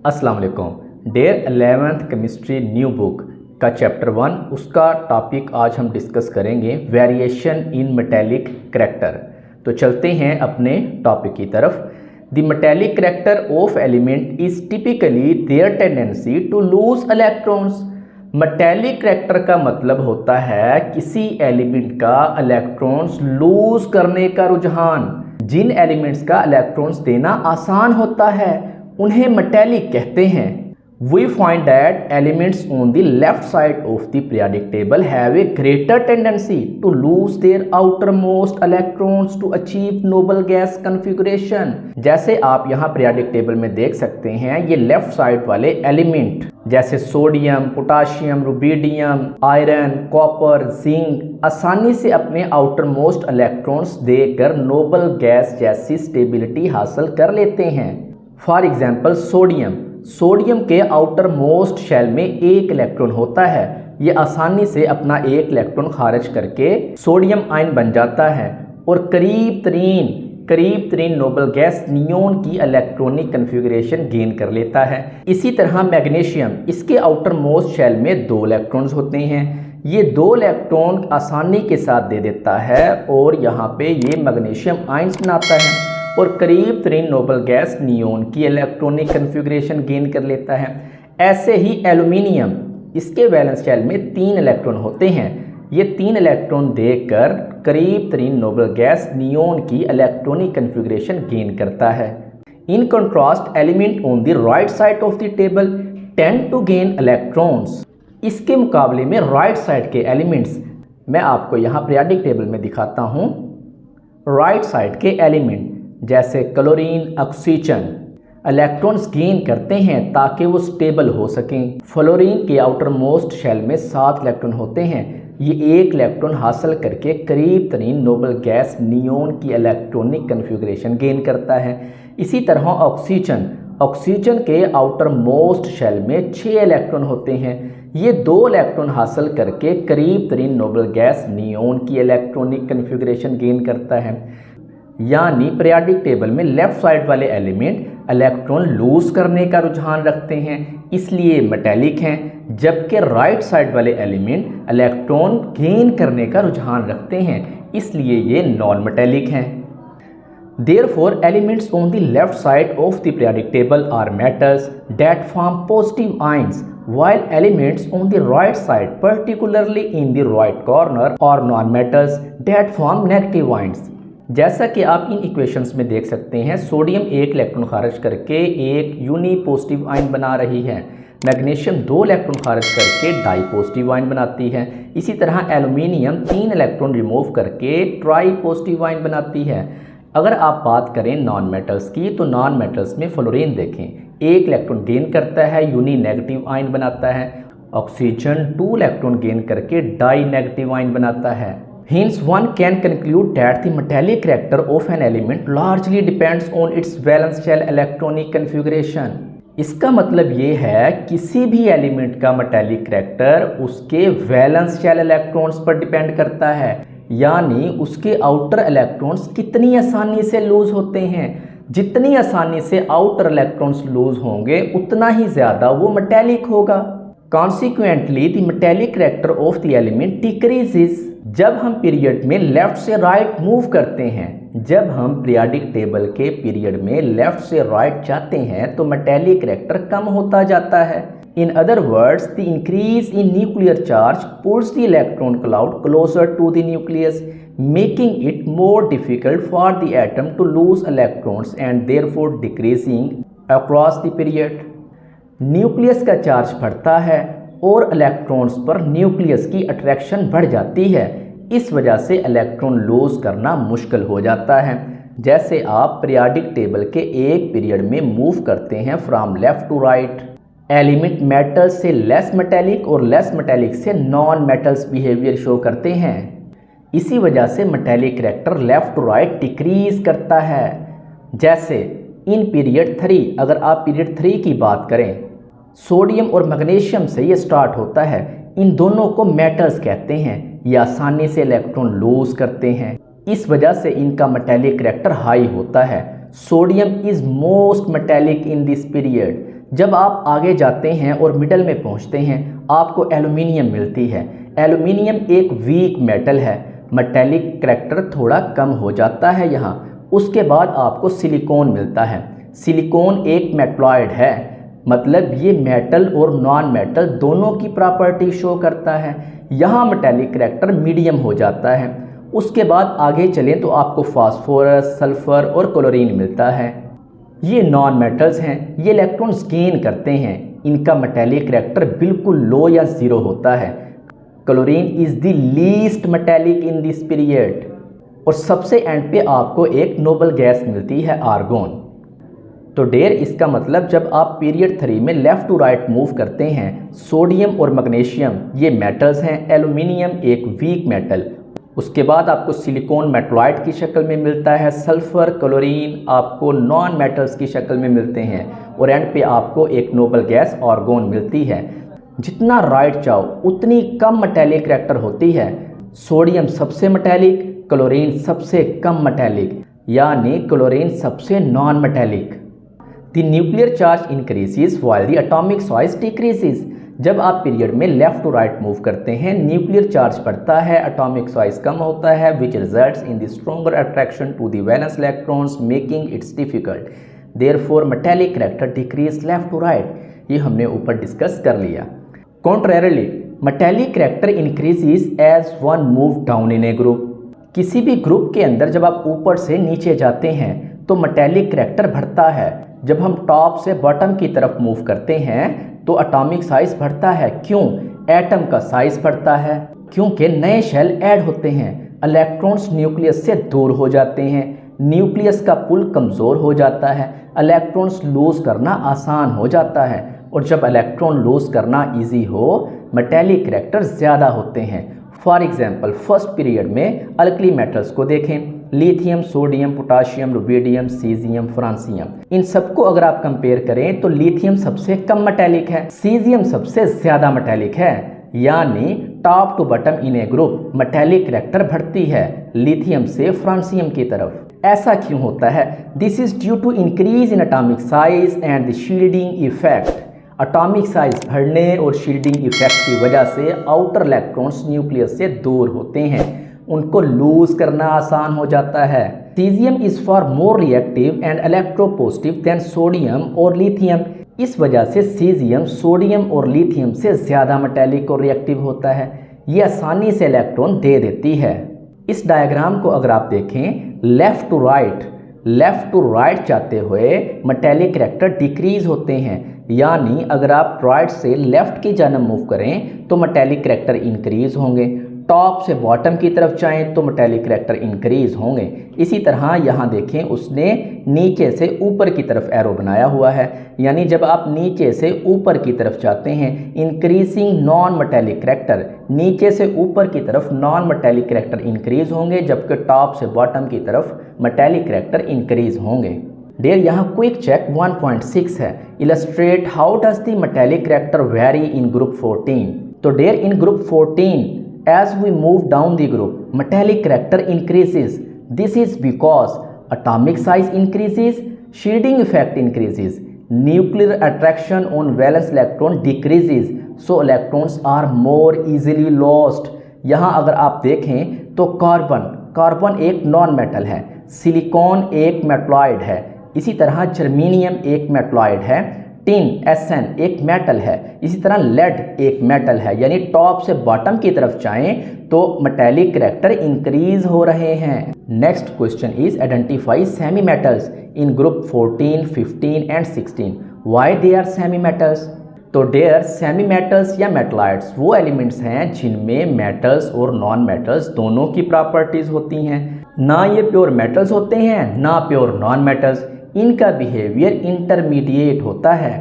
अस्सलाम वालेकुम। Dear 11th chemistry new book का चैप्टर 1 उसका टॉपिक आज हम डिस्कस करेंगे वेरिएशन इन मेटेलिक करैक्टर। तो चलते हैं अपने टॉपिक की तरफ। The metallic character of element is typically their tendency to lose electrons. Metallic character का मतलब होता है किसी एलिमेंट का इलेक्ट्रॉन्स लूज करने का रुझान। जिन एलिमेंट्स का इलेक्ट्रॉन्स देना आसान होता है उन्हें मेटेलिक कहते हैं। We find that elements on the left side of the periodic table have a greater tendency to lose their outermost electrons to achieve noble gas configuration। जैसे आप यहाँ periodic table में देख सकते हैं, ये लेफ्ट साइड वाले एलिमेंट जैसे sodium, potassium, rubidium, iron, copper, zinc आसानी से अपने आउटर मोस्ट इलेक्ट्रॉन्स देकर नोबल गैस जैसी स्टेबिलिटी हासिल कर लेते हैं। फॉर एग्जाम्पल सोडियम के आउटर मोस्ट शेल में एक इलेक्ट्रॉन होता है। ये आसानी से अपना एक इलेक्ट्रॉन खारिज करके सोडियम आयन बन जाता है और करीब तरीन नोबल गैस नियोन की इलेक्ट्रॉनिक कन्फिगरेशन गेन कर लेता है। इसी तरह मैग्नीशियम, इसके आउटर मोस्ट शेल में 2 इलेक्ट्रॉन्स होते हैं। ये 2 इलेक्ट्रॉन आसानी के साथ दे देता है और यहाँ पे ये मैग्नीशियम आयन्स बनाता है और करीब तरीन नोबल गैस नियोन की इलेक्ट्रॉनिक कन्फिगरेशन गेन कर लेता है। ऐसे ही एल्यूमिनियम, इसके वैलेंस शेल में 3 इलेक्ट्रॉन होते हैं। ये 3 इलेक्ट्रॉन देकर करीब तरीन नोबल गैस नियोन की इलेक्ट्रॉनिक कन्फिगरेशन गेन करता है। In contrast element on the right side of the table tend to gain electrons. इसके मुकाबले में राइट साइड के एलिमेंट्स, मैं आपको यहाँ पीरियोडिक टेबल में दिखाता हूँ। राइट साइड के एलिमेंट जैसे क्लोरीन, ऑक्सीजन इलेक्ट्रॉन्स गेन करते हैं ताकि वो स्टेबल हो सकें। फ्लोरीन के आउटर मोस्ट शेल में 7 इलेक्ट्रॉन होते हैं। ये एक इलेक्ट्रॉन हासिल करके करीब तरीन नोबल गैस नियोन की इलेक्ट्रॉनिक कन्फिगरेशन गेन करता है। इसी तरह ऑक्सीजन के आउटर मोस्ट शेल में 6 इलेक्ट्रॉन होते हैं। ये 2 इलेक्ट्रॉन हासिल करके करीब तरीन नोबल गैस नियोन की इलेक्ट्रॉनिक कन्फिगरेशन गेन करता है। यानी पीरियोडिक टेबल में लेफ्ट साइड वाले एलिमेंट इलेक्ट्रॉन लूज करने का रुझान रखते हैं, इसलिए मेटेलिक हैं, जबकि राइट साइड वाले एलिमेंट इलेक्ट्रॉन गेन करने का रुझान रखते हैं, इसलिए ये नॉन मेटेलिक हैं। Therefore, elements on the left side of the periodic table are metals that form positive ions, while elements on the right side, particularly in the right corner, are non-metals that form negative ions। जैसा कि आप इन equations में देख सकते हैं, sodium एक electron खारिज करके एक यूनी पॉजिटिव आयन बना रही है। मैग्नीशियम 2 इलेक्ट्रॉन खारिज करके डाई पॉजिटिव आयन बनाती है। इसी तरह एल्यूमिनियम 3 इलेक्ट्रॉन रिमूव करके ट्राई पॉजिटिव आयन बनाती है। अगर आप बात करें नॉन मेटल्स की, तो नॉन मेटल्स में फ्लोरीन देखें, एक इलेक्ट्रॉन गेन करता है, यूनी नेगेटिव आयन बनाता है। ऑक्सीजन 2 इलेक्ट्रॉन गेन करके डाई नेगेटिव आयन बनाता है। Hence, one can conclude that the metallic character of an element largely depends on its valence shell electronic configuration। इसका मतलब ये है किसी भी एलिमेंट का मेटेलिक करैक्टर उसके वैलेंस शेल इलेक्ट्रॉन्स पर डिपेंड करता है, यानी उसके आउटर इलेक्ट्रॉन्स कितनी आसानी से लूज होते हैं। जितनी आसानी से आउटर इलेक्ट्रॉन्स लूज होंगे उतना ही ज़्यादा वो मेटेलिक होगा। Consequently, the metallic character of the element decreases। जब हम पीरियड में लेफ्ट से राइट मूव करते हैं, जब हम पीरियोडिक टेबल के पीरियड में लेफ्ट से राइट जाते हैं तो मेटेलिक करैक्टर कम होता जाता है। In other words, the increase in nuclear charge pulls the electron cloud closer to the nucleus, making it more difficult for the atom to lose electrons and therefore decreasing across the period. Nucleus का charge बढ़ता है और electrons पर nucleus की attraction बढ़ जाती है। इस वजह से इलेक्ट्रॉन लूज करना मुश्किल हो जाता है। जैसे आप पीरियोडिक टेबल के एक पीरियड में मूव करते हैं from left to right, element metals से लेस मेटेलिक और लेस मेटेलिक से नॉन मेटल्स बिहेवियर शो करते हैं। इसी वजह से metallic character left to right decrease करता है। जैसे इन पीरियड 3, अगर आप पीरियड 3 की बात करें, सोडियम और मैग्नीशियम से ये स्टार्ट होता है। इन दोनों को मेटल्स कहते हैं। ये आसानी से इलेक्ट्रॉन लूज करते हैं, इस वजह से इनका मेटेलिक करैक्टर हाई होता है। Sodium is most metallic in this period. जब आप आगे जाते हैं और मिडल में पहुंचते हैं आपको एल्यूमिनियम मिलती है। एल्यूमिनियम एक वीक मेटल है, मेटेलिक करैक्टर थोड़ा कम हो जाता है यहाँ। उसके बाद आपको सिलिकॉन मिलता है। सिलिकॉन एक मेटलॉइड है, मतलब ये मेटल और नॉन मेटल दोनों की प्रॉपर्टी शो करता है। यहाँ मेटेलिक करैक्टर मीडियम हो जाता है। उसके बाद आगे चलें तो आपको फास्फोरस, सल्फर और क्लोरीन मिलता है। ये नॉन मेटल्स हैं, ये इलेक्ट्रॉन्स गेन करते हैं। इनका मेटेलिक करैक्टर बिल्कुल लो या ज़ीरो होता है। Chlorine is the least metallic in this period. और सबसे एंड पे आपको एक नोबल गैस मिलती है, आर्गोन। तो डेयर इसका मतलब जब आप पीरियड 3 में लेफ़्ट टू राइट मूव करते हैं, सोडियम और मैग्नीशियम ये मेटल्स हैं, एल्यूमिनियम एक वीक मेटल। उसके बाद आपको सिलिकॉन मेटलॉइड की शक्ल में मिलता है, सल्फर, क्लोरीन आपको नॉन मेटल्स की शक्ल में मिलते हैं, और एंड पे आपको एक नोबल गैस आर्गोन मिलती है। जितना राइट चाहो उतनी कम मेटेलिक करैक्टर होती है। सोडियम सबसे मेटेलिक, क्लोरीन सबसे कम मेटेलिक, यानी क्लोरीन सबसे non metallic. The nuclear charge increases while the atomic size decreases. जब आप पीरियड में लेफ्ट टू राइट मूव करते हैं न्यूक्लियर चार्ज बढ़ता है, एटॉमिक साइज कम होता है, which results in the stronger attraction to the valence electrons making its difficult. Therefore metallic character decreases left to right. ये हमने ऊपर डिस्कस कर लिया। Contrarily metallic character increases as one move down in a group. किसी भी group के अंदर जब आप ऊपर से नीचे जाते हैं तो मेटेलिक करैक्टर बढ़ता है। जब हम टॉप से बॉटम की तरफ मूव करते हैं तो एटॉमिक साइज बढ़ता है। क्यों? एटम का साइज बढ़ता है, क्योंकि नए शेल ऐड होते हैं, इलेक्ट्रॉन्स न्यूक्लियस से दूर हो जाते हैं, न्यूक्लियस का पुल कमज़ोर हो जाता है, इलेक्ट्रॉन्स लूज करना आसान हो जाता है। और जब इलेक्ट्रॉन लूज करना इजी हो मेटेलिक करैक्टर ज़्यादा होते हैं। फॉर एग्जाम्पल फर्स्ट पीरियड में अल्कली मेटल्स को देखें, lithium, sodium, potassium, rubidium, caesium, francium. इन सबको अगर आप कंपेयर करें तो लिथियम सबसे कम मेटेलिक है, सीजियम सबसे ज़्यादा मेटेलिक है, यानी top to bottom in a group metallic character बढ़ती है लिथियम से फ्रांसियम की तरफ। ऐसा क्यों होता है? This is due to increase in atomic size and the shielding effect. Atomic size बढ़ने और शील्डिंग इफेक्ट की वजह से आउटर इलेक्ट्रॉन्स न्यूक्लियस से दूर होते हैं, उनको लूज करना आसान हो जाता है। Caesium is for more reactive and electropositive than sodium और लिथियम। इस वजह से सीजियम सोडियम और लिथियम से ज़्यादा मेटेलिक और रिएक्टिव होता है, ये आसानी से इलेक्ट्रॉन दे देती है। इस डायग्राम को अगर आप देखें लेफ़्ट टू राइट जाते हुए मेटेलिक करैक्टर डिक्रीज होते हैं, यानी अगर आप राइट से लेफ़्ट की जानब मूव करें तो मेटेलिक करैक्टर इंक्रीज होंगे, टॉप से बॉटम की तरफ जाएं तो मेटेलिक करैक्टर इंक्रीज होंगे। इसी तरह यहाँ देखें उसने नीचे से ऊपर की तरफ एरो बनाया हुआ है, यानी जब आप नीचे से ऊपर की तरफ जाते हैं इंक्रीजिंग नॉन मेटेलिक करैक्टर, नीचे से ऊपर की तरफ नॉन मेटेलिक करैक्टर इंक्रीज होंगे, जबकि टॉप से बॉटम की तरफ मेटेलिक करैक्टर इंक्रीज होंगे। डेयर यहाँ क्विक चेक 1.6 है, illustrate how does the metallic character vary in group 14। तो dear in group 14 as we move down the group metallic character increases. This is because atomic size increases, shielding effect increases, nuclear attraction on valence electron decreases, so electrons are more easily lost. यहाँ अगर आप देखें तो carbon एक non metal है, silicon एक metalloid है, इसी तरह जर्मेनियम एक मेटलॉइड है, टिन SN एक मेटल है, इसी तरह लेड एक मेटल है, यानी टॉप से बॉटम की तरफ जाएं तो मेटेलिक करैक्टर इंक्रीज हो रहे हैं। Next question is identify semi metals in group 14, 15 and 16। Why they are semi metals? तो डेयर सेमी मेटल्स या मेटलॉइड्स वो एलिमेंट्स हैं जिनमें मेटल्स और नॉन मेटल्स दोनों की प्रॉपर्टीज होती हैं। ना ये प्योर मेटल्स होते हैं ना प्योर नॉन मेटल्स, इनका बिहेवियर इंटरमीडिएट होता है।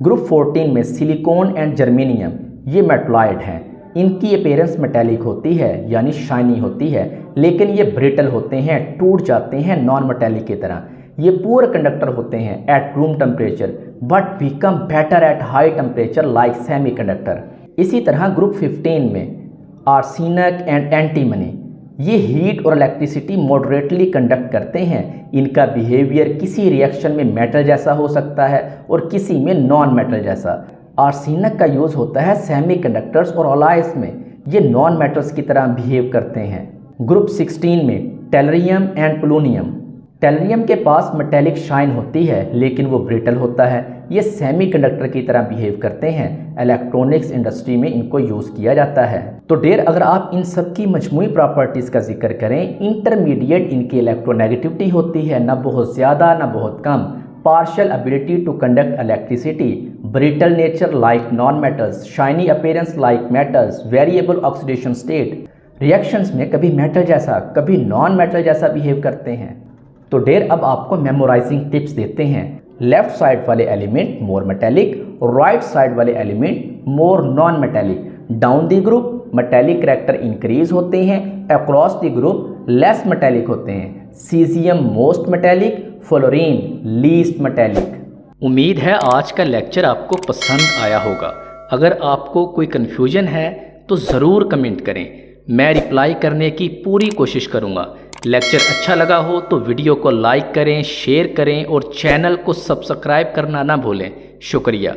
ग्रुप 14 में सिलिकॉन एंड जर्मेनियम ये मेटलॉइड हैं, इनकी अपीयरेंस मेटेलिक होती है यानी शाइनी होती है, लेकिन ये ब्रिटल होते हैं, टूट जाते हैं नॉन मेटेलिक की तरह। ये पूरे कंडक्टर होते हैं at room temperature but become better at high temperature like semi conductor. इसी तरह ग्रुप 15 में आर्सेनिक एंड एंटीमनी ये हीट और इलेक्ट्रिसिटी मॉडरेटली कंडक्ट करते हैं। इनका बिहेवियर किसी रिएक्शन में मेटल जैसा हो सकता है और किसी में नॉन मेटल जैसा। आर्सेनिक का यूज़ होता है सेमीकंडक्टर्स और अलॉयज में। ये नॉन मेटल्स की तरह बिहेव करते हैं। ग्रुप 16 में टेलरियम एंड पोलोनियम। टेलरियम के पास मेटेलिक शाइन होती है लेकिन वो ब्रिटल होता है। ये सेमीकंडक्टर की तरह बिहेव करते हैं। इलेक्ट्रॉनिक्स इंडस्ट्री में इनको यूज़ किया जाता है। तो डियर, अगर आप इन सब की मजमूई प्रॉपर्टीज़ का जिक्र करें, इंटरमीडिएट इनकी इलेक्ट्रोनेगेटिविटी होती है, ना बहुत ज़्यादा ना बहुत कम। Partial ability to conduct electricity, brittle nature like non metals, shiny appearance like metals, variable oxidation state. Reactions में कभी मेटल जैसा कभी नॉन मेटल जैसा बिहेव करते हैं। तो डियर, अब आपको मेमोराइजिंग टिप्स देते हैं। लेफ्ट साइड वाले एलिमेंट मोर मेटेलिक, राइट साइड वाले element more non metallic. Down the group metallic character increase होते हैं, across the group less metallic होते हैं। Caesium most metallic, fluorine least metallic. उम्मीद है आज का लेक्चर आपको पसंद आया होगा। अगर आपको कोई कन्फ्यूजन है तो ज़रूर कमेंट करें, मैं रिप्लाई करने की पूरी कोशिश करूँगा। लेक्चर अच्छा लगा हो तो वीडियो को लाइक करें, शेयर करें और चैनल को सब्सक्राइब करना ना भूलें। शुक्रिया।